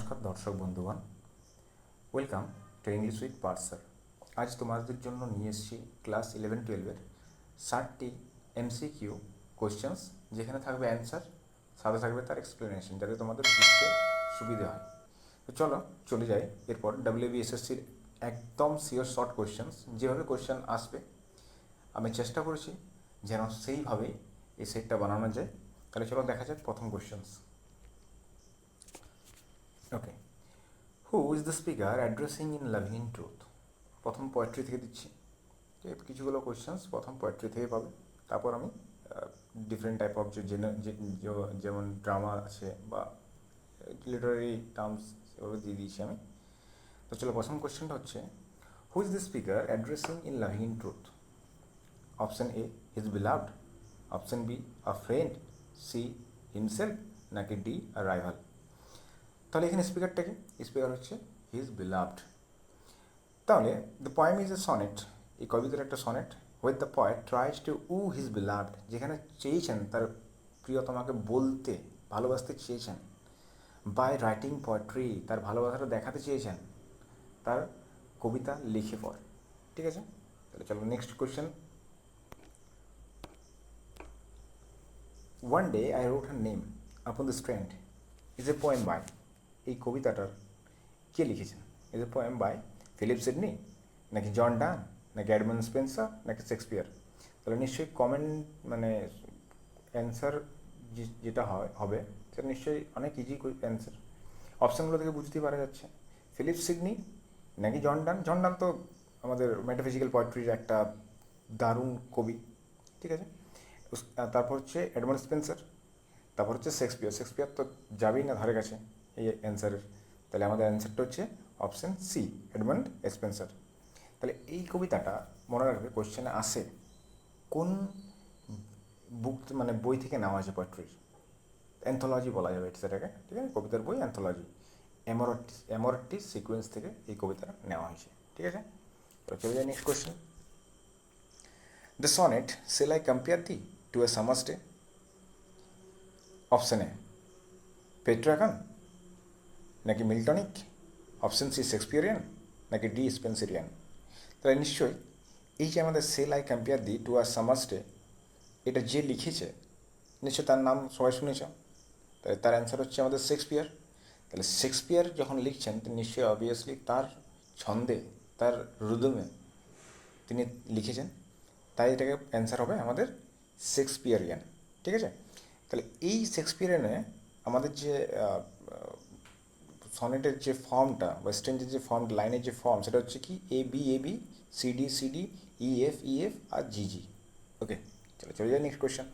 নমস্কার দর্শক বন্ধুগণ, ওয়েলকাম টু ইংলিশ উইথ পার্সার। আজ তোমাদের জন্য নিয়ে এসেছি ক্লাস 11-12-এর 60টি MCQ কোশ্চেন্স, যেখানে থাকবে অ্যান্সার, সাথে থাকবে তার এক্সপ্লেনেশন, যাতে তোমাদের বুঝতে সুবিধে হয়। তো চলো চলে যাই এরপর WBSSCর একদম সিওর শর্ট কোশ্চেন্স। যেভাবে কোশ্চেন আসবে আমি চেষ্টা করেছি যেন সেইভাবেই এই সেটটা বানানো যায়। তাহলে চলো দেখা যাক প্রথম questions. Okay, who is the speaker addressing in loving in truth? প্রথম পোয়েট্রি থেকে দিচ্ছি, ঠিক আছে? কিছুগুলো কোয়েশ্চেন্স প্রথম পোয়েট্রি থেকে পাবে, তারপর আমি ডিফারেন্ট টাইপ অফ যেমন ড্রামা আছে বা লিটারারি টার্মস সেভাবে দিয়ে দিয়েছি আমি। তো চলো, প্রথম কোয়েশ্চেনটা হচ্ছে, who is the speaker addressing in loving in truth? Option a his beloved, option B a friend, c himself, নাকি ডি আ রাইভাল? তাহলে এখানে স্পিকারটা কি? স্পিকার হচ্ছে হিজ বিলাভড। তাহলে the poem is a sonnet, এই কবিতার একটা sonnet. With the poet tries to woo his beloved, যেখানে চেয়েছেন তার প্রিয়তমাকে বলতে, ভালোবাসতে চেয়েছেন। বাই রাইটিং পোয়েট্রি, তার ভালোবাসাটা দেখাতে চেয়েছেন তার কবিতা লিখে পড়। ঠিক আছে, তাহলে চলো next question. One day I wrote her name upon the strand is a poem by, এই কবিতাটার কে লিখেছেন? Is a poem by Philip Sidney, নাকি জন ডান, নাকি এডমন্ড স্পেন্সার, নাকি শেক্সপিয়ার? তাহলে নিশ্চয়ই কমেন্ট মানে অ্যান্সার যেটা হবে সেটা নিশ্চয়ই অনেক ইজি অ্যান্সার। অপশানগুলো থেকে বুঝতেই পারা যাচ্ছে, ফিলিপ সিডনি নাকি জন ডান। জন ডান তো আমাদের মেটাফিজিক্যাল পোয়েট্রির একটা দারুণ কবি, ঠিক আছে? তারপর হচ্ছে এডমন্ড স্পেন্সার, তারপর হচ্ছে শেক্সপিয়ার। শেক্সপিয়ার তো যাবেই না ধারে কাছে এই অ্যান্সারের। তাহলে আমাদের অ্যান্সারটা হচ্ছে অপশান সি, এডমন্ড স্পেন্সার। তাহলে এই কবিতাটা মনে রাখবে কোশ্চেনে আসে কোন বুক, মানে বই থেকে নেওয়া হয়েছে পোয়েট্রির। অ্যান্থোলজি বলা যাবে সেটাকে, ঠিক আছে? কবিতার বই অ্যান্থোলজি, অ্যামোরটিস সিকোয়েন্স থেকে এই কবিতাটা নেওয়া হয়েছে, ঠিক আছে? তো চলে যাই next question. The sonnet shall I compare thee to a summer's day? Option A Petrarchan, নাকি মিল্টনিক, অপশন সি শেক্সপিয়ারিয়ান, নাকি ডি স্পেন্সেরিয়ান? তাহলে নিশ্চয়ই এই যে আমাদের shall I compare thee to আর সামার্স ডে, এটা যে লিখেছে নিশ্চয় তার নাম সবাই শুনেছ। তাহলে তার অ্যান্সার হচ্ছে আমাদের শেক্সপিয়ার। তাহলে শেক্সপিয়ার যখন লিখছেন তিনি নিশ্চয়ই অবভিয়াসলি তার ছন্দে, তার রিদমে তিনি লিখেছেন, তাই এটাকে অ্যান্সার হবে আমাদের শেক্সপিয়ারিয়ান, ঠিক আছে? তাহলে এই শেক্সপিয়ারিয়ানে আমাদের যে সনেটের যে ফর্মটা বা স্ট্রেঞ্জের যে ফর্ম, লাইনের যে ফর্ম, সেটা হচ্ছে কি A B A B, C D C D, E F E F আর জি জি। ওকে, চলো চলে যাই next question.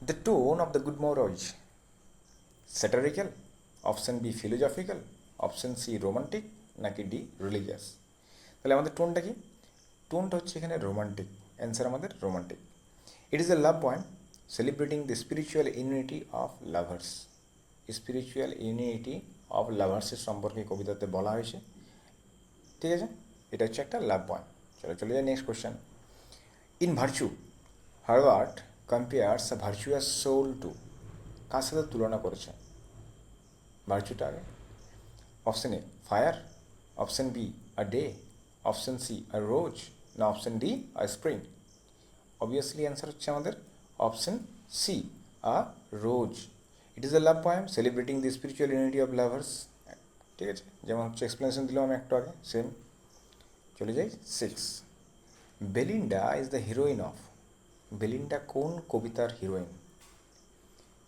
The tone of the good morrow, satirical, option B philosophical, option C romantic, নাকি D religious? তাহলে আমাদের টোনটা কি? টোনটা হচ্ছে এখানে রোমান্টিক, অ্যান্সার আমাদের romantic. It is a love poem celebrating the spiritual unity of lovers, spiritual unity of লাভার্সের সম্পর্কে কবিতাতে বলা হয়েছে, ঠিক আছে? এটা হচ্ছে একটা লাভ পয়েম। চলো চলে যাই next question. In Virtue Herbert compares a virtuous soul to, কার সাথে তুলনা করেছে ভার্চুটাকে? Option A fire, option B a day, option C a rose, না option D a spring? Obviously answer হচ্ছে আমাদের option C a rose. It is a love poem celebrating the spiritual unity of lovers, ঠিক আছে? যেমন হচ্ছে explanation দিলাম আমি একটু আগে, সেম। চলে যাই six. Belinda is the heroine of, Belinda কোন কবিতার heroine?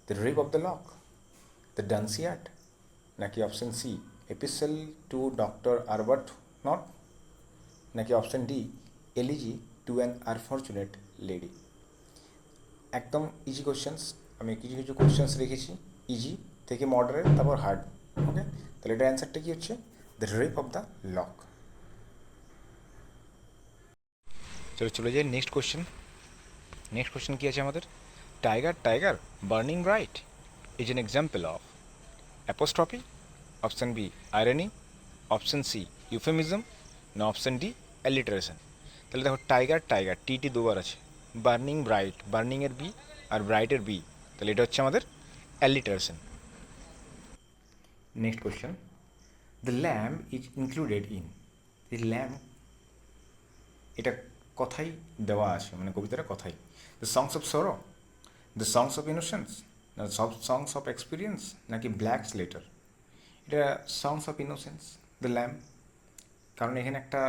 The rape of the lock, the Dunciad, নাকি option C epistle to doctor Arbuthnot, নাকি option D elegy to an unfortunate lady? একদম ইজি কোশ্চেন্স, আমি কিছু কিছু questions রেখেছি easy থেকে মডারেট তারপর হার্ড, ওকে? তাহলে এটার অ্যান্সারটা কী হচ্ছে? The rape of the lock. চলো চলে যাই নেক্সট কোশ্চেন। নেক্সট কোশ্চেন কী আছে আমাদের? Tiger tiger burning bright is an example of apostrophe, option b irony, option c euphemism, না অপশন ডি অ্যালিটারেশন? তাহলে দেখো টাইগার টাইগার টি দুবার আছে, বার্নিং ব্রাইট, বার্নিংয়ের বি আর ব্রাইটের বি, তাহলে এটা হচ্ছে আমাদের alliteration. Next question, the lamp is included in, এই ল্যাম্প এটা কথাই দেওয়া আছে, মানে কবিতাটা কথাই। The songs of sorrow, the songs of innocence, না সংস অফ এক্সপিরিয়েন্স, নাকি ব্ল্যাক স্লেটার? এটা songs of innocence, the lamp, কারণ এখানে একটা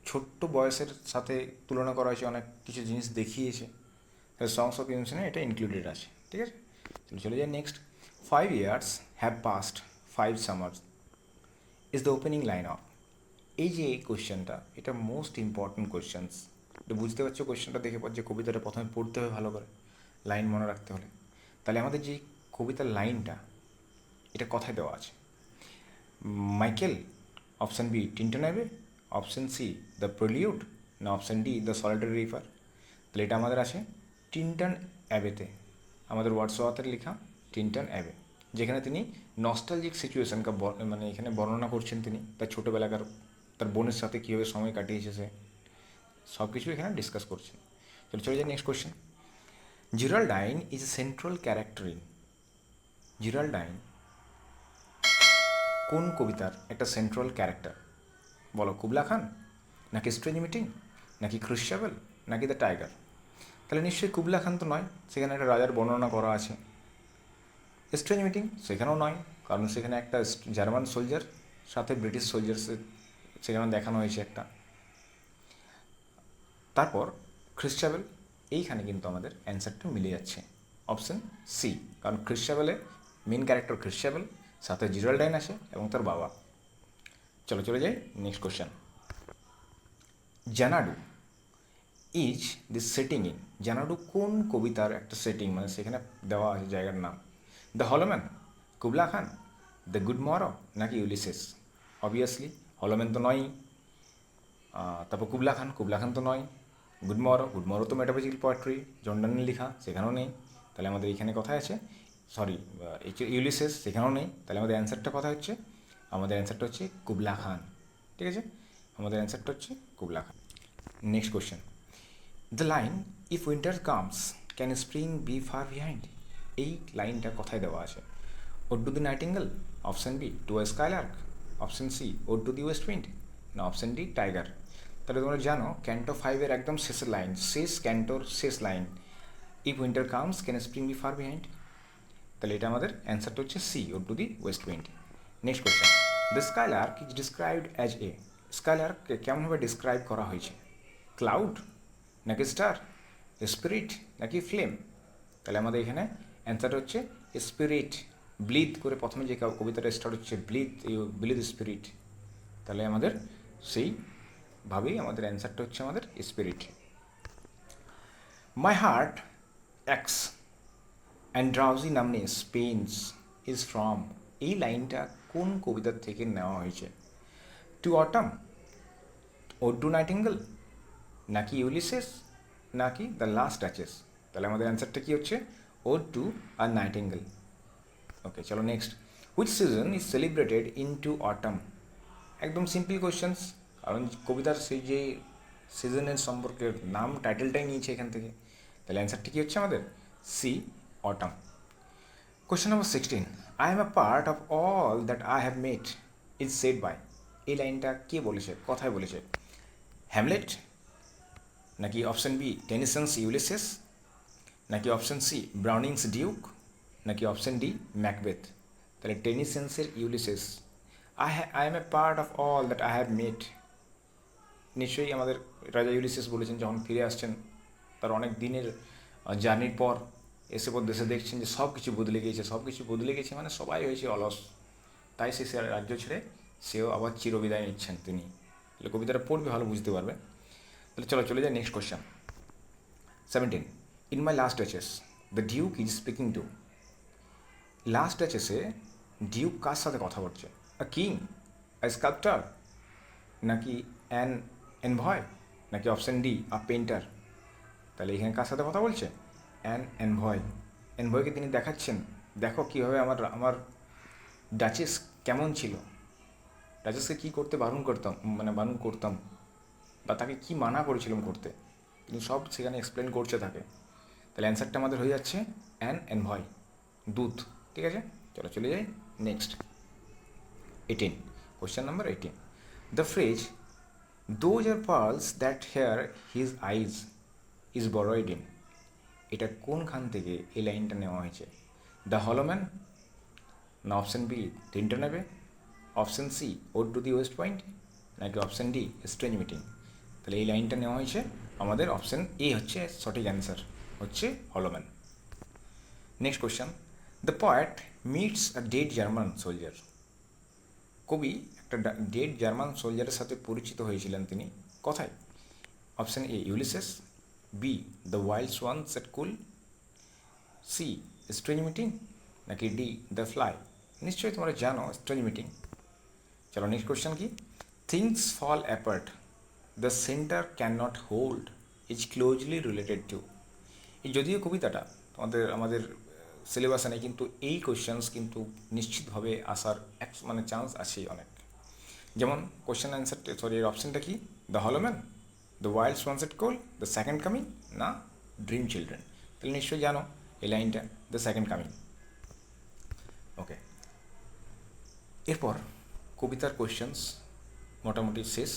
ছোট্ট বয়সের সাথে তুলনা করা হয়েছে, অনেক কিছু জিনিস দেখিয়েছে, তাহলে সংস অফ ইনোসেন্স এটা ইনক্লুডেড আছে। ঠিক আছে, চলে যাই next. 5 years have passed, 5 summers is the opening line of, এই যে এই কোয়েশ্চেনটা, এটা মোস্ট ইম্পর্টেন্ট কোয়েশ্চেন্স। এটা বুঝতে পারছো কোয়েশ্চেনটা দেখে পর যে কবিতাটা প্রথমে পড়তে হবে ভালো করে, লাইন মনে রাখতে হলে। তাহলে আমাদের যে কবিতার লাইনটা, এটা কথায় দেওয়া আছে। Michael, option B Tintern Abbey, option C the prelude, না অপশান ডি দ্য সলিটারি রিভার? তাহলে এটা আমাদের আছে টিন্টন অ্যাবেতে, আমাদের ওয়ার্ডসওয়ার্থের লেখা টিন্টন অ্যাবে, যেখানে তিনি নস্টালজিক সিচুয়েশনকে মানে এখানে বর্ণনা করছেন, তিনি তার ছোটোবেলাকার তার বোনের সাথে কীভাবে সময় কাটিয়েছে সে, সব কিছু এখানে ডিসকাস করছেন। চলে যাই next question. Geraldine is a central character in, Geraldine কোন কবিতার একটা সেন্ট্রাল ক্যারেক্টার? বলো, কুবলা খান, নাকি স্ট্রেঞ্জ মিটিং, নাকি ক্রুশ্চাবেল, নাকি দ্য টাইগার? তাহলে নিশ্চয়ই কুবলা খান তো নয়, সেখানে একটা রাজার বর্ণনা করা আছে। স্ট্রেঞ্জ মিটিং সেখানেও নয়, কারণ সেখানে একটা জার্মান সোলজার সাথে ব্রিটিশ সোলজার সেখানে দেখানো হয়েছে একটা। তারপর খ্রিস্টাবেল, এইখানে কিন্তু আমাদের অ্যান্সারটা মিলে যাচ্ছে অপশন সি, কারণ খ্রিস্টাবেলে মেন ক্যারেক্টার খ্রিস্টাবেল, সাথে জিরাল্ডাইন আসে এবং তার বাবা। চলে যাই next question. Xanadu is the setting in, Xanadu কোন কবিতার একটা সেটিং, মানে সেখানে দেওয়া আছে জায়গার নাম? The hollow men, Kubla Khan, the good morrow, নাকি ইউলিসিস? অবভিয়াসলি হলোম্যান তো নয়, তারপর কুবলা খান তো নয়, গুড মরো তো মেটাফিজিক্যাল পোয়েট্রি, জন্ডানের লেখা, সেখানেও নেই। তাহলে আমাদের এখানে কথায় আছে, সরি ইউলিসিস, সেখানেও নেই। তাহলে আমাদের অ্যান্সারটা কথা হচ্ছে, আমাদের অ্যান্সারটা হচ্ছে কুবলা খান। ঠিক আছে, আমাদের অ্যান্সারটা হচ্ছে Kubla Khan. Next question, the line if winter comes can spring be far behind, এই লাইনটা কথায় দেওয়া আছে? Ode to the nightingale, option b to a skylark, option c ode to the west wind, না অপশান ডি টাইগার? তাহলে তোমরা জানো canto 5-এর একদম শেষের লাইন, শেষ ক্যান্টোর শেষ line, if winter comes can spring be far behind. তাহলে এটা আমাদের অ্যান্সারটা হচ্ছে C, ode to the west wind. Next question, the skylark is described as a, স্কাইলার্ককে কেমনভাবে ডিসক্রাইব করা হয়েছে? ক্লাউড, নাকি স্টার, স্পিরিট, নাকি ফ্লেম? তাহলে আমাদের এখানে অ্যান্সারটা হচ্ছে স্পিরিট, ব্লিথ করে প্রথমে যে কবিতাটা স্টার্ট হচ্ছে, ব্লিথ স্পিরিট, তাহলে আমাদের সেইভাবেই আমাদের অ্যান্সারটা হচ্ছে আমাদের spirit. My heart aches and drowsy numbness pains is from, এই লাইনটা কোন কবিতার থেকে নেওয়া হয়েছে? To autumn, ode to nightingale, নাকি ইউলিসিস, নাকি দ্য লাস্ট ডাচেস? তাহলে আমাদের অ্যান্সারটা কী হচ্ছে? Ode to a nightingale. Okay, চলো next. Which season is celebrated in to autumn, একদম সিম্পল কোয়েশ্চেন্স, কারণ কবিতার সেই যে সিজনের সম্পর্কে নাম টাইটেলটাই নিয়েছে এখান থেকে। তাহলে অ্যান্সারটা কী হচ্ছে আমাদের? C, autumn. Question number 16, I am a part of all that I have met is said by, এই লাইনটা কে বলেছে, কথায় বলেছে? হ্যামলেট, নাকি অপশান বি টেনিসন্স ইউলিসিস, নাকি অপশান সি ব্রাউনিংস ডিউক, নাকি অপশান ডি ম্যাকবেথ? তাহলে টেনিসন্সের Ulysses, I am a part of all that I have met, নিশ্চয়ই আমাদের রাজা ইউলিসিস বলেছেন যখন ফিরে আসছেন তার অনেক দিনের জার্নির পর, এসে পর দেশে দেখছেন যে সব কিছু বদলে গিয়েছে, সব কিছু বদলে গেছে মানে সবাই হয়েছে অলস, তাই সে রাজ্য ছেড়ে সেও আবার চিরবিদায় নিচ্ছেন তিনি। তাহলে কবিতাটা পড়বে ভালো বুঝতে পারবে। তাহলে চলে যাই next question. 17, in my last duchess the duke is speaking to, last ডাচেসে ডিউক কার সাথে কথা বলছে? আ কিং, আ স্কাল্পটার, নাকি অ্যান এনভয়, নাকি অপশান ডি আ পেন্টার? তাহলে এখানে কার সাথে কথা বলছে? অ্যান এনভয়, এনভয়কে তিনি দেখাচ্ছেন, দেখো কীভাবে আমার ডাচেস কেমন ছিল, ডাচেসকে কী করতে বারণ করতাম, বা তাকে কী মানা করেছিলাম করতে, তিনি সব সেখানে এক্সপ্লেন করছে তাকে। তাহলে অ্যান্সারটা আমাদের হয়ে যাচ্ছে অ্যান এনভয়, দূত। ঠিক আছে, চলে যাই next. 18. Question number 18. The phrase, those are pearls that here his eyes is borrowed in, এটা কোনখান থেকে এই লাইনটা নেওয়া হয়েছে? দ্য হলোম্যান, না অপশন বি তিনটে নেবে, option c ode to the west point, নাকি অপশন ডি স্ট্রেঞ্জ মিটিং? তাহলে এই লাইনটা নেওয়া হয়েছে আমাদের অপশন এ হচ্ছে সঠিক অ্যান্সার, হচ্ছে hollow men. Next question, the poet meets a dead German soldier. কবি একটা ডেড জার্মান সোলজারের সাথে পরিচিত হয়েছিলেন তিনি কোথায়? Option A Ulysses, B the wild swans at Coole, C strange meeting, নাকি ডি দ্য ফ্লাই? নিশ্চয়ই তোমরা জানো স্ট্রেঞ্জ মিটিং। চলো নেক্সট কোয়েশ্চেন কি, things fall apart, the centre can not hold is closely related to. এই যদিও কবিতাটা আমাদের সিলেবাসে নেই, কিন্তু এই কোয়েশ্চেন্স কিন্তু নিশ্চিতভাবে আসার মানে চান্স আছে অনেক। যেমন কোয়েশ্চেন অ্যান্সার, সরি এর অপশানটা কি, the hollow men, the wild swans Coole, the second coming, না ড্রিম চিলড্রেন? তাহলে নিশ্চয়ই জানো এই লাইনটা দ্য সেকেন্ড কামিং। ওকে, এরপর কবিতার কোয়েশ্চেন্স মোটামুটি শেষ।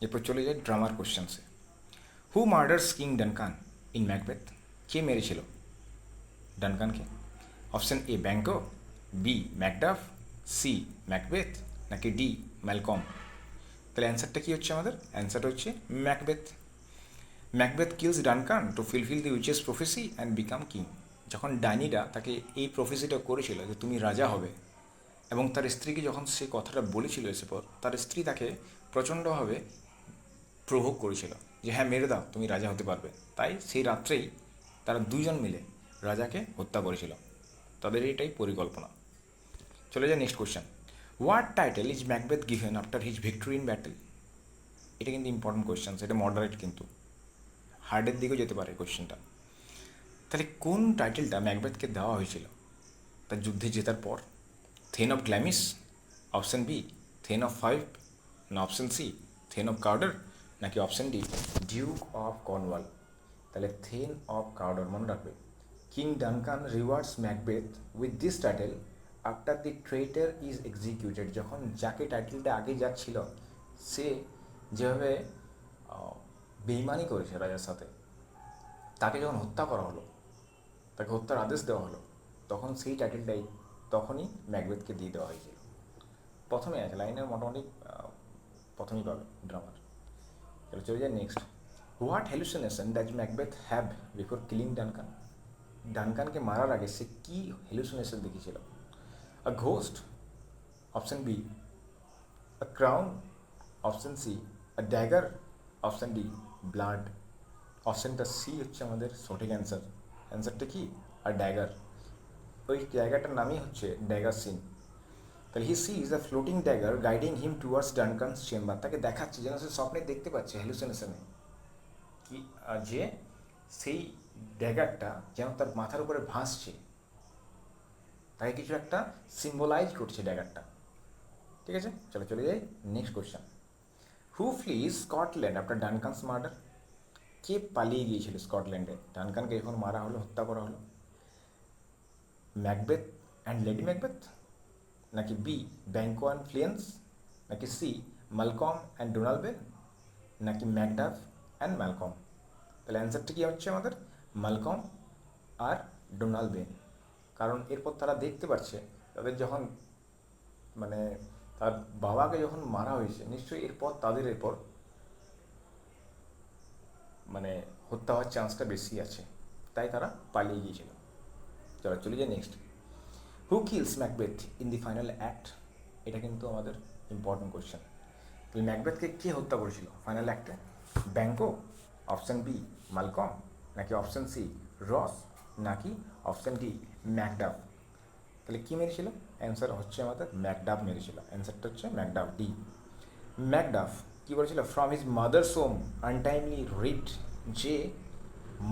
এরপর চলে যায় ড্রামার কোয়েশ্চেন্সে। Who murders king Duncan in Macbeth? কে মেরেছিল ডানকানকে? Option A Banquo, B Macduff, C Macbeth, নাকি ডি ম্যালকম? তাহলে অ্যান্সারটা কী হচ্ছে আমাদের? অ্যান্সারটা হচ্ছে Macbeth. Macbeth kills Duncan to fulfil the witches prophecy and become king. যখন ডাইনিরা তাকে এই প্রফেসিটা করেছিল যে তুমি রাজা হবে, এবং তার স্ত্রীকে যখন সে কথাটা বলেছিল এসে পর, তার স্ত্রী তাকে প্রচণ্ডভাবে প্রভোগ করেছিল যে হ্যাঁ মেরে দাও, তুমি রাজা হতে পারবে। তাই সেই রাত্রেই তারা দুইজন মিলে রাজাকে হত্যা করেছিল, তাদের এটাই পরিকল্পনা। চলে যায় next question, what title is Macbeth given after his victory in battle? এটা কিন্তু ইম্পর্টেন্ট কোয়েশ্চেন, এটা মডারেট কিন্তু হার্ডের দিকেও যেতে পারে কোয়েশ্চেনটা। তাহলে কোন টাইটেলটা ম্যাকবেথকে দেওয়া হয়েছিল তার যুদ্ধে জেতার পর? Thane of Glamis, option B thane of Fife, না option C thane of Cawdor, নাকি option D duke of Cornwall? তাহলে থেন অফ কার্ডার মনে রাখবে। King Duncan rewards Macbeth with this title after the traitor is executed. যখন যাকে টাইটেলটা আগে যাচ্ছিল সে যেভাবে বেইমানি করেছে রাজার সাথে, তাকে যখন হত্যা করা হলো, তাকে হত্যার আদেশ দেওয়া হলো, তখন সেই টাইটেলটাই তখনই ম্যাকবেথকে দিয়ে দেওয়া হয়েছিল। প্রথমে আছে লাইনের মোটামুটি প্রথমেই পাবে ড্রামার। তাহলে চলে যায় next, what hallucination does Macbeth have before killing Duncan? ডানকানকে মারার আগে সে কী হ্যালুসিনেশন দেখেছিল? A ghost, option B a crown, option C a dagger, option D blood? অপশানটা সি হচ্ছে আমাদের সঠিক অ্যান্সার। অ্যান্সারটা কি? আর ড্যাগার। ওই জায়গাটার নামই হচ্ছে ড্যাগার সিন। তাহলে he sees a floating dagger guiding him towards Duncan's chamber. তাকে দেখাচ্ছে যেন সে স্বপ্নে দেখতে পাচ্ছে হ্যালুসিনেশনে কি, যে সেই ড্যাগারটা যেন তার মাথার উপরে ভাসছে, তাকে কিছু একটা সিম্বলাইজ করছে ড্যাগারটা। ঠিক আছে, চলো চলে যাই নেক্সট কোয়েশ্চেন, হু ফ্লিজ স্কটল্যান্ড আফটার ডানকানস মার্ডার? কে পালিয়ে গিয়েছিল স্কটল্যান্ডে ডানকানকে যখন মারা হলো, হত্যা করা হলো? ম্যাকবেথ অ্যান্ড লেডি ম্যাকবেথ, নাকি বি ব্যাঙ্কো অ্যান্ড ফ্লিয়েন্স, নাকি সি ম্যালকম অ্যান্ড ডোনাল্ডবেন, নাকি ম্যাকডাফ অ্যান্ড ম্যালকম? তাহলে অ্যান্সারটা কী হচ্ছে আমাদের? ম্যালকম আর ডোনাল্ডবেন। কারণ এরপর তারা দেখতে পাচ্ছে তাদের যখন মানে তার বাবাকে যখন মারা হয়েছে, নিশ্চয়ই এরপর তাদের এরপর মানে হত্যা হওয়ার চান্সটা বেশি আছে, তাই তারা পালিয়ে গিয়েছিল। চলো চলে যাই next, who kills Macbeth in the final act? এটা কিন্তু আমাদের ইম্পর্টেন্ট কোয়েশ্চেন। তাহলে ম্যাকবেথকে কে হত্যা করেছিল ফাইনাল অ্যাক্টে? ব্যাঙ্কো, অপশান বি ম্যালকম, নাকি অপশান সি রস, নাকি অপশান ডি ম্যাকডাফ? তাহলে কী মেরেছিল? অ্যান্সার হচ্ছে আমাদের ম্যাকডাফ মেরেছিল। অ্যান্সারটা হচ্ছে ম্যাকডাফ, ডি ম্যাকডাফ। কী বলেছিল? From his mother's womb untimely ripped, যে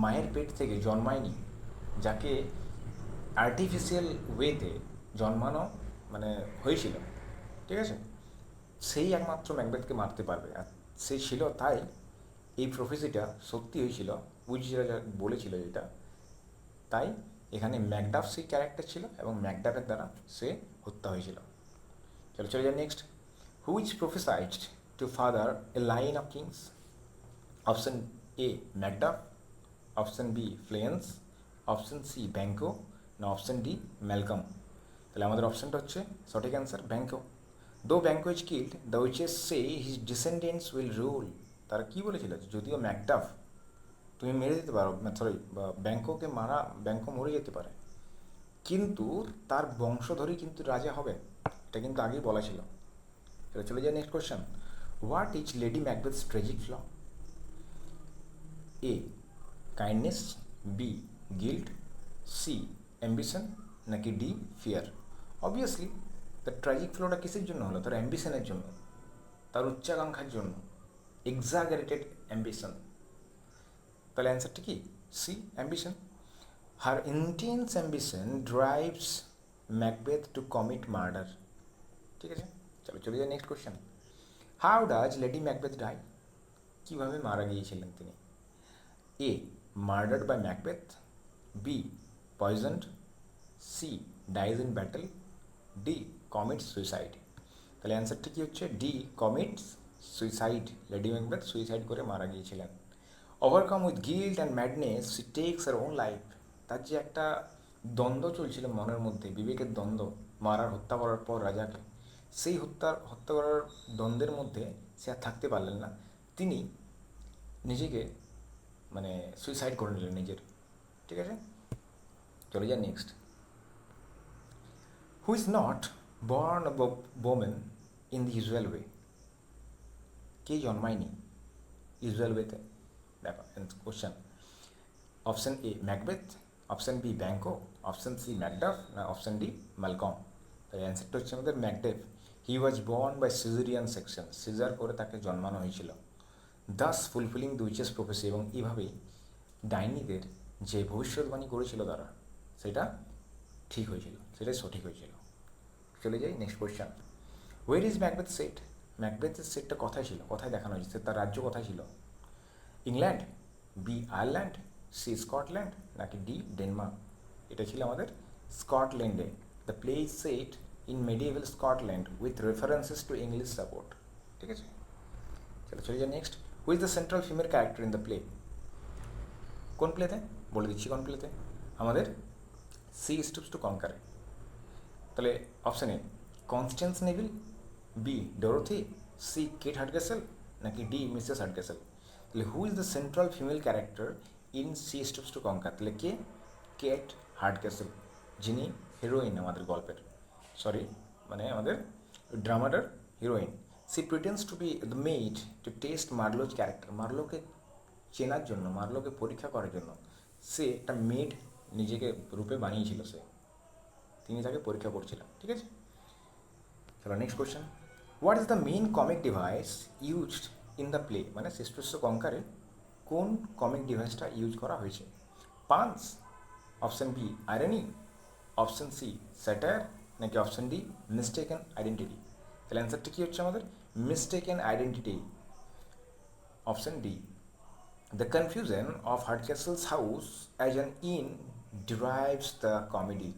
মায়ের পেট থেকে জন্মায়নি, যাকে আর্টিফিশিয়াল ওয়েতে জন্মানো মানে হয়েছিল, ঠিক আছে, সেই একমাত্র ম্যাকবেথকে মারতে পারবে। আর সে ছিল, তাই এই প্রফেসিটা সত্যি হয়েছিল, উইজরা বলেছিল যেটা, তাই এখানে ম্যাকডাফ সেই ক্যারেক্টার ছিল এবং ম্যাকডাফের দ্বারা সে হত্যা হয়েছিল। চলো চলে যাই next. Which prophesied to father a line of kings? Option A Macduff, option B Fleance, option C Banquo, না অপশন ডি ম্যালকম। তাহলে আমাদের অপশনটা হচ্ছে সঠিক answer Banquo. Though Banquo is killed, the witches say his descendants will rule. তারা কী বলেছিল, যদিও ম্যাকডাফ তুমি মেরে দিতে পারো, সরি ব্যাঙ্কোকে মারা, ব্যাঙ্কো মরে যেতে পারে, কিন্তু তার বংশধরই কিন্তু রাজা হবে, এটা কিন্তু আগেই বলা ছিল। এবার চলে যাই next question. What is Lady Macbeth's tragic flaw? A kindness, b guilt, c ambition, নাকি ডি ফিয়ার? অবভিয়াসলি তার ট্র্যাজিক ফ্লোটা কিসের জন্য হলো? তার অ্যাম্বিশনের জন্য, তার উচ্চাকাঙ্ক্ষার জন্য, এক্সাগারেটেড অ্যাম্বিশন। তাহলে অ্যান্সারটা কি? C ambition. Her intense ambition drives Macbeth to commit murder. ঠিক আছে, চলো চলে যাই next question. How does lady Macbeth die? কীভাবে মারা গিয়েছিলেন তিনি? A murdered by Macbeth, B poisoned, C dies in battle, D commits suicide. তাহলে অ্যান্সারটা কী হচ্ছে? D commits suicide. Lady Macbeth suicide করে মারা গিয়েছিলেন। Overcome with guilt and madness she takes her own life. তার যে একটা দ্বন্দ্ব চলছিল মনের মধ্যে, বিবেকের দ্বন্দ্ব, হত্যা করার পর রাজাকে, সেই হত্যা করার দ্বন্দ্বের মধ্যে সে আর থাকতে পারলেন না, তিনি নিজেকে মানে সুইসাইড করে নিলেন নিজের। ঠিক আছে, চলে যান next. Who is not born woman in the usual way? কে জন্মায়নি ইউজুয়াল ওয়েতে? ব্যাপার question. Option A Macbeth, option B Banquo, option C Macduff, না অপশন ডি ম্যালকম। তাই অ্যান্সারটা হচ্ছে আমাদের Macduff. He was born by caesarean section, caesar করে তাকে জন্মানো হয়েছিল। Thus fulfilling the witches prophecy, এবং এইভাবেই ডাইনিদের যে ভবিষ্যৎবাণী করেছিল তারা, সেটা ঠিক হয়েছিল, সেটাই সঠিক হয়েছিল। চলে যাই next question. Where is Macbeth set? ম্যাকবেথের সেটটা কোথায় ছিল, কোথায় দেখানো হয়েছে, তার রাজ্য কোথায় ছিল? England, B Ireland, C Scotland, নাকি ডি ডেনমার্ক? এটা ছিল আমাদের স্কটল্যান্ডে। The play is set in medieval Scotland with references to English support. ঠিক আছে, চলো চলে যাই next. Who is the central female character in the play? কোন প্লেতে? বলে দিচ্ছি কোন প্লেতে। আমাদের সি স্টুপস টু কনকার। তাহলে option A Constance Neville, B Dorothy, C Kate Hardcastle, নাকি ডি মিসেস হার্টগেসেল? তাহলে who is the central female character in she stoops to conquer? তাহলে কে? কেট হার্টগেসেল, যিনি হিরোইন আমাদের গল্পের, সরি মানে আমাদের ড্রামাটার heroine. She pretends to be the maid to test Marlow's character. মার্লোকে চেনার জন্য, মার্লোকে পরীক্ষা করার জন্য সে একটা মেড নিজেকে রূপে বানিয়েছিল, তিনি তাকে পরীক্ষা করছিলেন। ঠিক আছে, চলো next question. What is the main comic device used in the play? মানে শেষপ্রশ্ন কঙ্কারে কোন কমিক ডিভাইসটা ইউজ করা হয়েছে? Pun, option B irony, option C satire, নাকি অপশন ডি মিস্টেকেন আইডেন্টিটি? তাহলে অ্যান্সারটা কী হচ্ছে আমাদের? Mistaken identity, option D. The confusion of Hardcastle's house as an inn drives the comedy.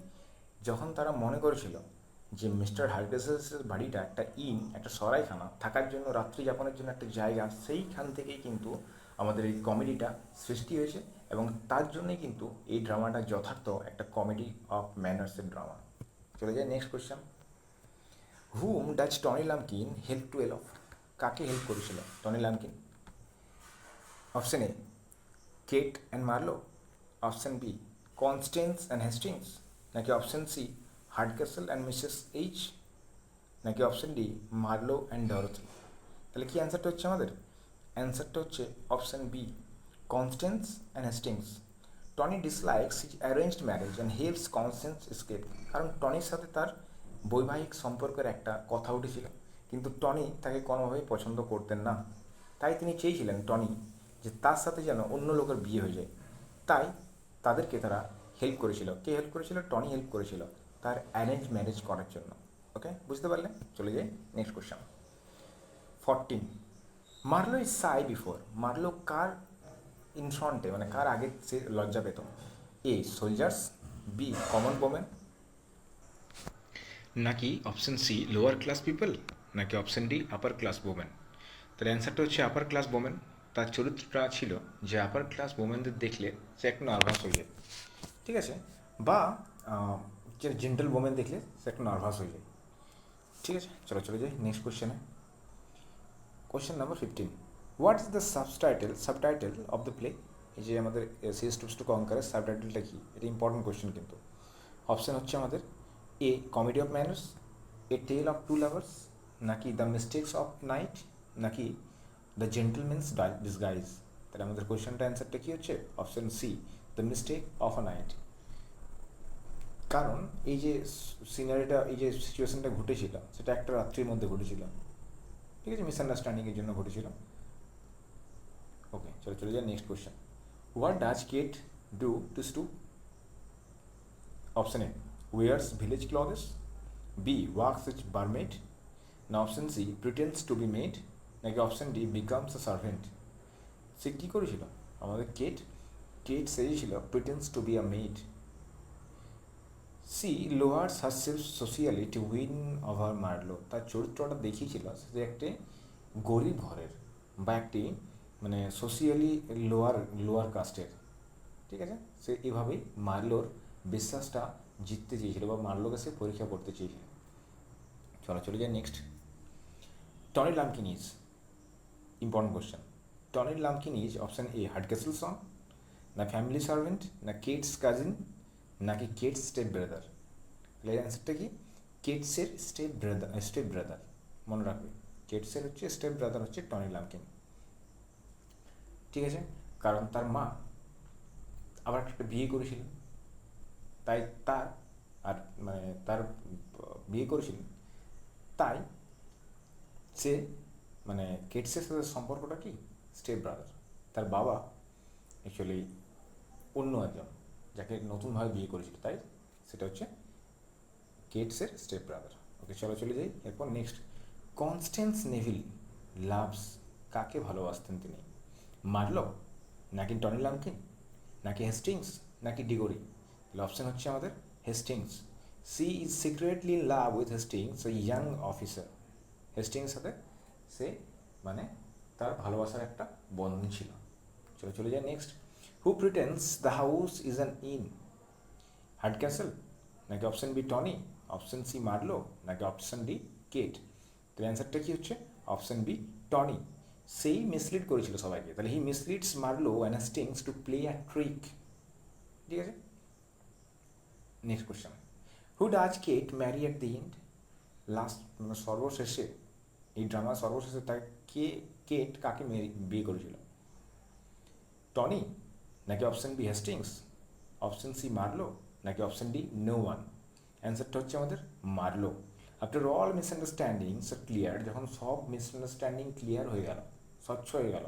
যখন তারা মনে করেছিল যে মিস্টার হার্টক্যাসলসের বাড়িটা একটা ইন, একটা সরাইখানা, থাকার জন্য, রাত্রি যাপনের জন্য একটা জায়গা, সেইখান থেকেই কিন্তু আমাদের এই কমেডিটা সৃষ্টি হয়েছে, এবং তার জন্যই কিন্তু এই ড্রামাটা যথার্থ একটা কমেডি অফ ম্যানার্সের ড্রামা। চলে যায় next question. Whom does Tony Lumpkin help to elope? কাকে হেল্প করেছিল Tony Lumpkin? Option A Kate and Marlow, option B Constance and Hastings, নাকি option C Hardcastle and Mrs H, নাকি option D Marlow and Dorothy? তাহলে কি অ্যান্সারটা হচ্ছে আমাদের? অ্যান্সারটা হচ্ছে option B Constance and Hastings. Tony dislikes his arranged marriage and helps Constance escape. কারণ টনির সাথে তার বৈবাহিক সম্পর্কের একটা কথা উঠেছিল, কিন্তু টনি তাকে কোনোভাবেই পছন্দ করতেন না। তাই তিনি চেয়েছিলেন টনি যে তার সাথে যেন অন্য লোকের বিয়ে হয়ে যায়। তাই তাদেরকে তারা হেল্প করেছিল। কে হেল্প করেছিল? টনি হেল্প করেছিল তার অ্যারেঞ্জ ম্যারেজ করার জন্য। ওকে, বুঝতে পারলে? চলে যাই next question. 14 Marlow is shy before. Marlow কার ইনফ্রন্টে, মানে কার আগে সে লজ্জা পেত? A soldiers, B common women, নাকি option C lower class people, নাকি option D upper class women? তাহলে অ্যান্সারটা হচ্ছে আপার ক্লাস ওমেন। তার চরিত্রটা ছিল যে আপার ক্লাস ওমেনদের দেখলে সে একটু নার্ভাস হয়ে যায়, ঠিক আছে, বা যে জেন্টাল ওমেন দেখলে সে একটু নার্ভাস হয়ে যায়। ঠিক আছে, চলো চলে যাই নেক্সট কোশ্চেনে। Question number 15, what is the subtitle of the play? এই যে আমাদের সিএস টুপস টু কনকারের সাবটাইটেলটা কি, এটা ইম্পর্টেন্ট কোশ্চেন কিন্তু। অপশান হচ্ছে আমাদের a comedy of manners, a tale of two lovers, নাকি দ্য মিস্টেক্স অফ নাইট, নাকি দ্য জেন্টলম্যানস ডিসগাইজ। তাহলে আমাদের কোশ্চেনটা অ্যান্সারটা কী হচ্ছে? Option C, the mistake of a night. কারণ এই যে সিনারিটা, এই যে সিচুয়েশনটা ঘটেছিল সেটা একটা রাত্রির মধ্যে ঘটেছিল, ঠিক আছে, মিসআন্ডারস্ট্যান্ডিংয়ের জন্য ঘটেছিল। ওকে, চলো চলে যাই next question. What does Kate do to stoop? Option A wears village clothes, B works as barmaid, না option C pretends to be maid, নাকি option D becomes a servant. সে কী করেছিল আমাদের কেট? কেট সেজেছিল pretends to be a maid. C lowers herself socially to win over Marlow. তার চরিত্রটা দেখিয়েছিল সে একটি গরিব ঘরের বা একটি মানে সোশিয়ালি লোয়ার লোয়ার কাস্টের, ঠিক আছে, সে এভাবেই মার্লোর বিশ্বাসটা জিততে চেয়েছিল বা মার্লোকে সে পরীক্ষা করতে চেয়েছিল। চলো চলে যাই next. Tony Lumpkin is, important question, Tony Lumpkin is option A Hardcastle son, না ফ্যামিলি সার্ভেন্ট, না কেটস কাজিন, নাকি কেটস স্টেপ ব্রাদার। তাহলে অ্যান্সারটা কি? কেটসের স্টেপ ব্রাদার, মনে রাখবে কেটসের হচ্ছে স্টেপ ব্রাদার হচ্ছে টনি লাম্পকিন, ঠিক আছে, কারণ তার মা আবার একটা বিয়ে করেছিলেন, তাই তার আর মানে তার বিয়ে করেছিলেন, তাই সে মানে কেটসের সাথে সম্পর্কটা কি স্টেপ ব্রাদার। তার বাবা অ্যাকচুয়ালি অন্য একজন যাকে নতুনভাবে বিয়ে করেছিল, তাই সেটা হচ্ছে কেটসের স্টেপ ব্রাদার। ওকে, চলো চলে যাই এরপর নেক্সট। কনস্ট্যান্স নেভিল লাভস, কাকে ভালোবাসতেন তিনি? মার্লো, নাকি টনি লাম্পকিন, নাকি হেস্টিংস, নাকি ডিগোরি। তাহলে অপশান হচ্ছে আমাদের Hastings. She is secretly in love with Hastings, a young officer. Hastings সাথে সে মানে তার ভালোবাসার একটা বন্ধন ছিল। চলো চলে যায় next. Who pretends the house is an inn? Hardcastle, নাকি option B Tony, option C Marlow, নাকি অপশান ডি কেট। তো অ্যান্সারটা কি হচ্ছে? Option B Tony. সেই মিসলিড করেছিল সবাইকে, তাহলে he misleads Marlow and Hastings to play a trick, ঠিক আছে। Next question, who does Kate marry at the end? Last মানে সর্বশেষে এই ড্রামার সর্বশেষে তার কে কেট কাকে বিয়ে করেছিল? টনি, নাকি option b Hastings, option C Marlow, নাকি অপশান ডি নো ওয়ান। অ্যান্সারটা হচ্ছে আমাদের Marlow. After all misunderstandings are clear, যখন সব মিসআন্ডারস্ট্যান্ডিং ক্লিয়ার হয়ে গেল, স্বচ্ছ হয়ে গেল,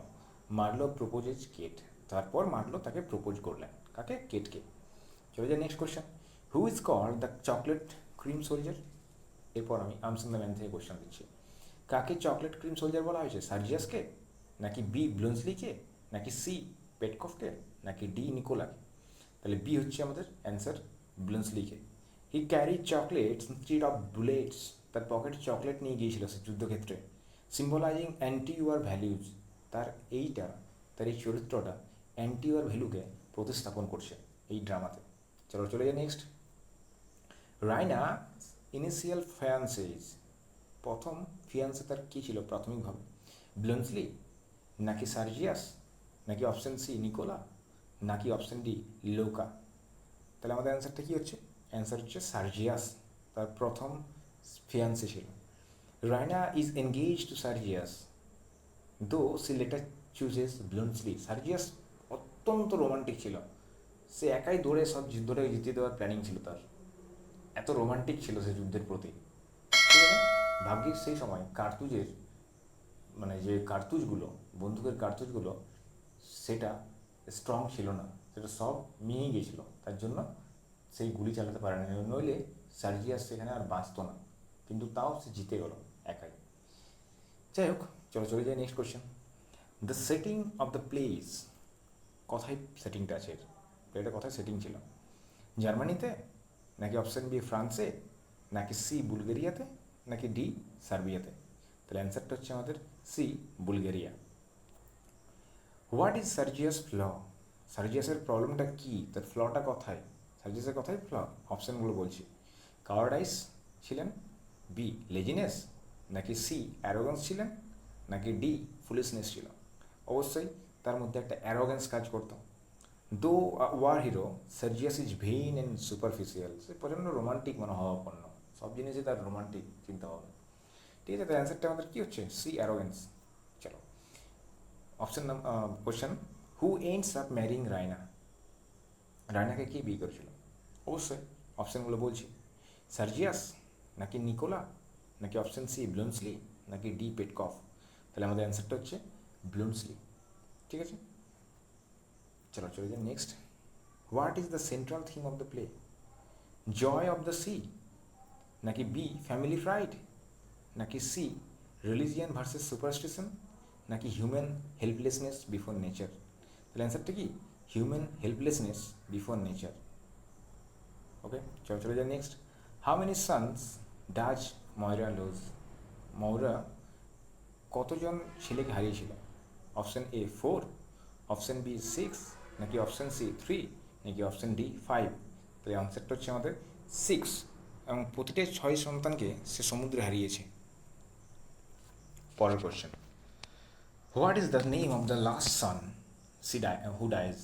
মার্লো প্রপোজেজ কেট, তারপর মার্লো তাকে প্রপোজ করলেন, কাকে? কেটকে। চলে যায় next question. Who is called the chocolate cream soldier? এরপর আমি আমসন দ্য ম্যান থেকে কোয়েশ্চেন দিচ্ছি। কাকে চকলেট ক্রিম সোলজার বলা হয়েছে? সার্জিয়াসকে, নাকি বি ব্লুন্সলিকে, নাকি সি পেটকফকে, নাকি ডি নিকোলাকে। তাহলে বি হচ্ছে আমাদের অ্যান্সার, ব্লুন্সলিকে। He carry chocolates instead of bullets, তার পকেটে চকলেট নিয়ে গিয়েছিল সে যুদ্ধক্ষেত্রে, সিম্বলাইজিং অ্যান্টি ইউর ভ্যালিউজ। তার এইটা, তার এই চরিত্রটা অ্যান্টি ইউর ভ্যালুকে প্রতিস্থাপন করছে এই ড্রামাতে। চলো চলে যাই নেক্সট। রাইনা ইনিশিয়াল ফিয়ান্সেজ, প্রথম ফিয়ান্সে তার কী ছিল প্রাথমিকভাবে? ব্লুন্সলি, নাকি সার্জিয়াস, নাকি অপশান সি নিকোলা, নাকি অপশান ডি লোকা। তাহলে আমাদের অ্যান্সারটা কী হচ্ছে? অ্যান্সার হচ্ছে সার্জিয়াস, তার প্রথম ফিয়ান্সে ছিল। রাইনা ইজ এনগেজ টু সার্জিয়াস দো সি লেটার চুজেস ব্লুন্সলি। সার্জিয়াস অত্যন্ত রোমান্টিক ছিল, সে একাই দৌড়ে সব যুদ্ধটাকে জিতিয়ে দেওয়ার প্ল্যানিং ছিল তার, এত রোমান্টিক ছিল সে যুদ্ধের প্রতি, ঠিক আছে। ভাগ্যিস সেই সময় কার্তুজের মানে যে কার্তুজগুলো, বন্দুকের কার্তুজগুলো, সেটা স্ট্রং ছিল না, সেটা সব মিয়ে গিয়েছিল, তার জন্য সেই গুলি চালাতে পারে না, নইলে সার্জিয়াস সেখানে আর বাঁচত না, কিন্তু তাও সে জিতে গেল একাই। যাই হোক, চলো চলে যাই next question. The setting of the place, কথায় সেটিংটা আছে, এটা কথায় সেটিং ছিল? জার্মানিতে, নাকি অপশান বি ফ্রান্সে, নাকি সি বুলগেরিয়াতে, নাকি ডি সার্বিয়াতে? তাহলে অ্যান্সারটা হচ্ছে আমাদের C Bulgaria. What is Sergius flaw? সার্জিয়াসের প্রবলেমটা কী, তার ফ্লটা কোথায়? সার্জিয়াসের কথাই ফ্ল। অপশানগুলো বলছি। কাওয়ার্ডাইস ছিলেন, বি লেজিনেস, নাকি সি অ্যারোগেন্স ছিলেন, নাকি ডি ফুলিশনেস ছিল? অবশ্যই তার মধ্যে একটা অ্যারোগেন্স কাজ করতো। Though war hero, Sergius is vain and superficial. সে প্রচণ্ড রোমান্টিক মনোভাবাপন্ন, সব জিনিসই তার রোমান্টিক চিন্তা ভাবনা। ঠিক আছে, তো অ্যান্সারটা আমাদের কী হচ্ছে? C arrogance. চলো option question, who ends up marrying Raina? রায়নাকে কে বিয়ে করেছিল? অবশ্যই অপশানগুলো বলছি। সার্জিয়াস, নাকি নিকোলা, নাকি অপশান সি ব্লুমসলি, নাকি ডি পেটকফ? তাহলে আমাদের অ্যান্সারটা হচ্ছে ব্লুমসলি। ঠিক আছে, চলো চলে যান next. What is the central theme of the play? Joy of the sea, নাকি বি ফ্যামিলি প্রাইড, নাকি সি রিলিজিয়ান ভার্সেস সুপারস্টিশন, নাকি হিউম্যান হেল্পলেসনেস বিফোর নেচার? তাহলে অ্যান্সারটা কি? Human helplessness before nature. Okay, চলো চলে যান next. How many sons does Maurya lose? Maurya কতজন ছেলেকে হারিয়েছিল? অপশান এ 4, অপশান বি 6, নাকি অপশান সি 3, নাকি অপশান ডি 5? তাহলে আনসারটা হচ্ছে আমাদের 6, এবং প্রতিটা 6 সন্তানকে সে সমুদ্রে হারিয়েছে। পরের question, what is the name of the last son who dies?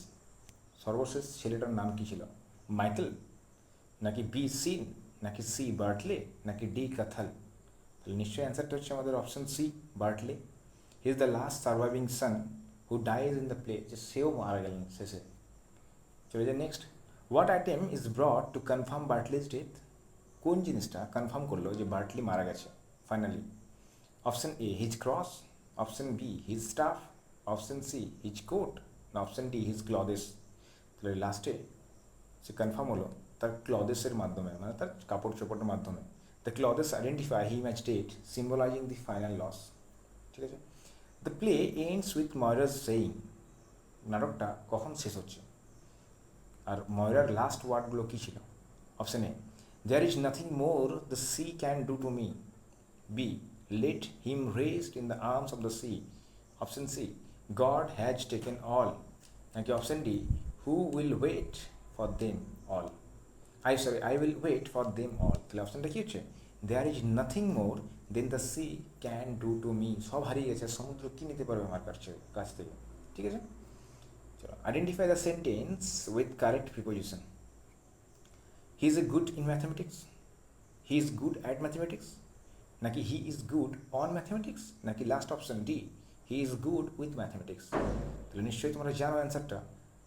সর্বশেষ ছেলেটার নাম কী ছিল? মাইকেল, নাকি বি সিন, নাকি সি বার্টলে, নাকি ডি ক্যাথল? তাহলে নিশ্চয়ই অ্যান্সারটা হচ্ছে আমাদের option C Bartley. He is the last surviving son who dies in the play, যে সেও মারা গেলেন শেষে। চলে যায় next. What item is brought to confirm Bartley's death? কোন জিনিসটা কনফার্ম করলো যে বার্টলি মারা গেছে finally? Option a his cross, option b his staff, option c his coat, না অপশান ডি হিজ ক্লদেস? তাহলে লাস্টে সে কনফার্ম হলো তার ক্লদেসের মাধ্যমে, মানে তার কাপড় চোপড়ের মাধ্যমে। The clothes identify him as dead, symbolizing the final loss. ঠিক আছে, the play ends with Maurya's saying. নাটকটা কখন শেষ হচ্ছে? আর ময়রার লাস্ট ওয়ার্ডগুলো কী ছিল? Option A, there is nothing more the sea can do to me, B let him rest in the arms of the sea, option C God has taken all, নাকি option D who will wait for them all? I will wait for them all. তাহলে অপশানটা কী হচ্ছে? There is nothing more than the sea can do to me. সব হারিয়ে গেছে, সমুদ্র কী নিতে পারবে আমার কাছ থেকে? ঠিক আছে, চলো identify the sentence with correct preposition. He is a good in mathematics, he is good at mathematics, নাকি he is good on mathematics, নাকি last option D he is good with mathematics? তাহলে নিশ্চয়ই তোমরা জানো অ্যান্সারটা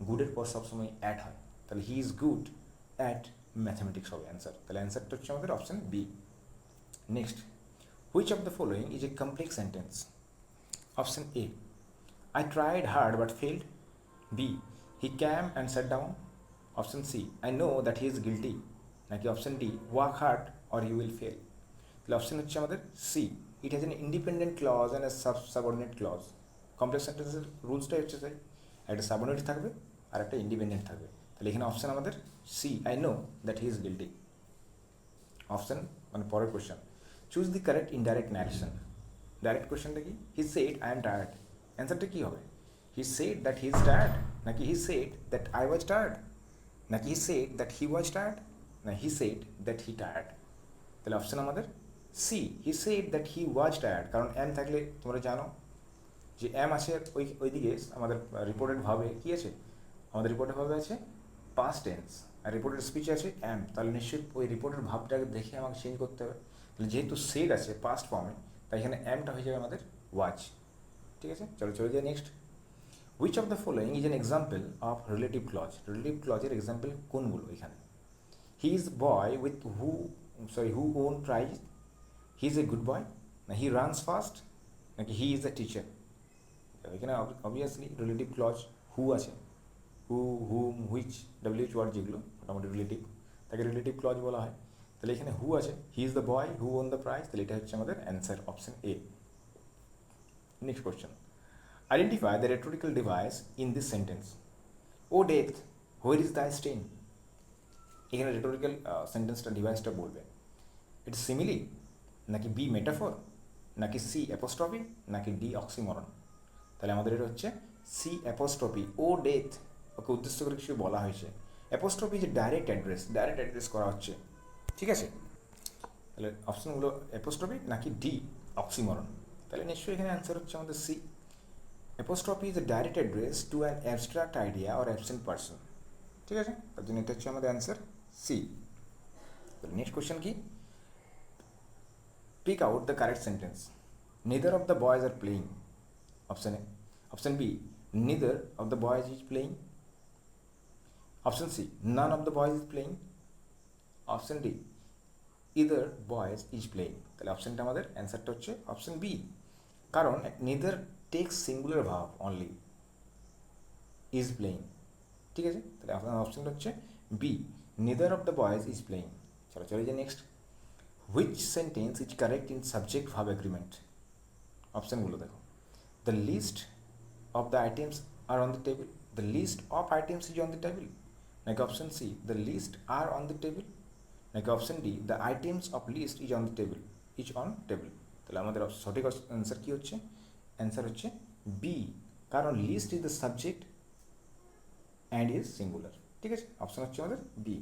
গুডের পর সবসময় অ্যাড হয়, তাহলে he is good at mathematics হবে অ্যান্সার। তাহলে অ্যান্সারটা হচ্ছে আমাদের option b. Next, which of the following is a complex sentence? Option a, I tried hard but failed. B, he came and sat down. Option C, I know that he is guilty. নাকি option d, work hard or you will fail? তাহলে option হচ্ছে আমাদের c, it has an independent clause and a subordinate clause. Complex সেন্টেন্সের রুলসটাই হচ্ছে তাই, একটা subordinate থাকবে আর একটা ইন্ডিপেন্ডেন্ট থাকবে। তাহলে এখানে অপশান আমাদের C, I know that he is guilty. Option মানে পরের question, choose the correct indirect narration. Direct কোয়েশ্চেনটা কি? He said I am tired, অ্যান্সারটা কী হবে? He said that he is tired, নাকি he said that I was tired, নাকি he said that he was tired, না he said that he tired? তাহলে option আমাদের C, he said that he was tired. কারণ am থাকলে তোমরা জানো যে এম আছে ওইদিকে আমাদের রিপোর্টেড ভাবে কী আছে? আমাদের রিপোর্টেড ভাবে আছে পাস্ট টেন্স, আর রিপোর্টেড স্পিচ আছে এম। তাহলে নিশ্চয়ই ওই রিপোর্টের ভাবটাকে দেখে আমাকে চেঞ্জ করতে হবে। তাহলে যেহেতু সেড আছে পাস্ট ফর্মে, তাই এখানে এমটা হয়ে যাবে আমাদের ওয়াচ। ঠিক আছে, চলো চলে যাই next. Which of the following is an example of relative clause? Relative ক্লজের এক্সাম্পল কোনগুলো এখানে? He is boy with who won prize, he is a good boy, না হি রানস ফাস্ট, নাকি হি ইজ এ টিচার? এখানে obviously relative clause who আছে, who, hmm, which, ডব্লিউচ word যেগুলো মোটামুটি relative, তাকে রিলেটিভ ক্লজ বলা হয়। তাহলে এখানে হু আছে, he is the boy who won the prize, তাহলে এটা হচ্ছে আমাদের answer option A. Next question, identify the rhetorical device in this sentence. O death where is the stain? এখানে রেটোরিক্যাল সেন্টেন্সটা ডিভাইসটা বলবে। ইটস সিমিলি, নাকি বি মেটাফোর, নাকি সি অ্যাপোস্ট্রফি, নাকি ডি অক্সিমরন? তাহলে আমাদের এটা হচ্ছে সি অ্যাপোস্ট্রফি। ও ডেথ, ওকে উদ্দেশ্য করে কিছু বলা হয়েছে। অ্যাপোস্ট্রফি যে ডাইরেক্ট অ্যাড্রেস করা হচ্ছে, ঠিক আছে? তাহলে অপশনগুলো অ্যাপোস্ট্রফি নাকি ডি অক্সিমরন? তাহলে নিশ্চয়ই এখানে অ্যান্সার হচ্ছে আমাদের c. Apostrophe is a direct address to an abstract idea or absent person, ঠিক আছে? তার জন্য এটা হচ্ছে আমাদের অ্যান্সার সি। তাহলে নেক্সট কোয়েশ্চেন কি? Pick out the correct sentence. Neither of the boys are playing, option a. Option b, neither of the boys is playing. Option C, none of the boys is playing. Option D, either boys is playing. তাহলে অপশনটা আমাদের অ্যান্সারটা হচ্ছে option B, কারণ neither takes singular verb only, is playing, ঠিক আছে? তাহলে আপনার অপশনটা হচ্ছে b, neither of the boys is playing। চলো চলে যাই next. Which sentence is correct in subject verb agreement? অপশনগুলো দেখো। The list of the items are on the table, the list of items is on the table, like option C, the list are on the table, like option D, the items of list is on the table, is on table। তাহলে আমাদের সঠিক answer কি হচ্ছে? Answer হচ্ছে b, কারণ list is the subject and is singular, ঠিক আছে? Option হচ্ছে আমাদের বি।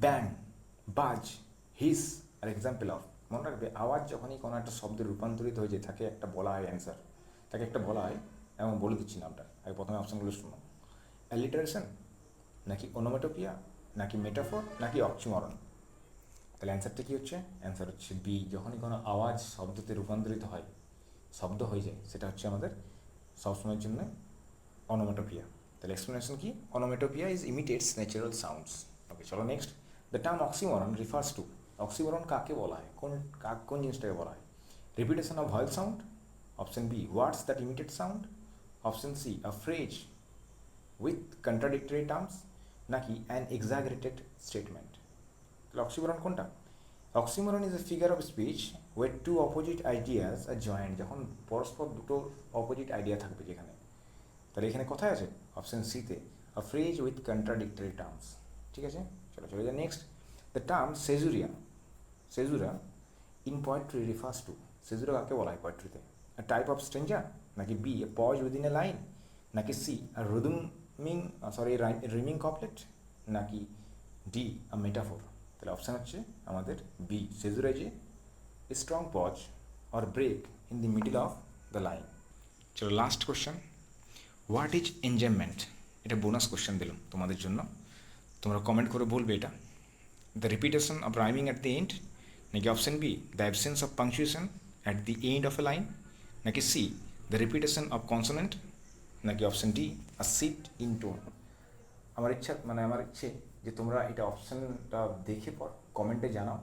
ব্যাং, বাজ, হিস আর এক্সাম্পল অফ। মনে রাখবে, আওয়াজ যখনই কোনো একটা শব্দে রূপান্তরিত হয়ে যায় তাকে একটা বলা হয় অ্যান্সার, তাকে একটা বলা হয়, এবং বলে দিচ্ছি নামটা, আগে প্রথমে অপশানগুলো শুনো। অ্যালিটারেশন, নাকি ওনোমেটোপিয়া, নাকি মেটাফোর, নাকি অক্সিমরন? তাহলে অ্যান্সারটা কী হচ্ছে? অ্যান্সার হচ্ছে বি, যখনই কোনো আওয়াজ শব্দতে রূপান্তরিত হয়, শব্দ হয়ে যায়, সেটা হচ্ছে আমাদের সবসময়ের জন্য অনোমেটোপিয়া। তাহলে এক্সপ্লেনেশন কি? Onomatopoeia is imitates natural sounds. Okay, চলো next. The term oxymoron refers to, oxymoron কাকে বলা হয়, কোন জিনিসটাকে বলা হয়? Repetition of vowel sound, option B words that imitate sound, option C a phrase with contradictory terms, নাকি অ্যান এক্সাগারেটেড স্টেটমেন্ট? তাহলে অক্সিমরন কোনটা? Oxymoron is a figure of speech where two opposite ideas are joined, যখন পরস্পর দুটো opposite idea থাকবে যেখানে। তাহলে এখানে কোথায় আছে? অপশন সিতে, a phrase with contradictory terms, ঠিক আছে? চলো চলে যাই next. The term caesura in poetry refers to, caesura কাকে বলা হয় পোয়েট্রিতে? আ টাইপ অফ স্ট্রেঞ্জার, নাকি B a pause within a line, নাকি সি আ রিমিং কপলেট, নাকি ডি আ মেটাফোর? তাহলে অপশান হচ্ছে আমাদের B, caesura is a strong pause or break in the middle of the line. চলো last question. What is enjoyment? এটা bonus question দিলাম তোমাদের জন্য, তোমরা কমেন্ট করে বলবে এটা। The repetition of rhyming at the end, নাকি option B the absence of punctuation at the end of a line, নাকি C the repetition of consonant, নাকি option D a shift in tone? আমার ইচ্ছে যে তোমরা এটা অপশানটা দেখে পর কমেন্টে জানাও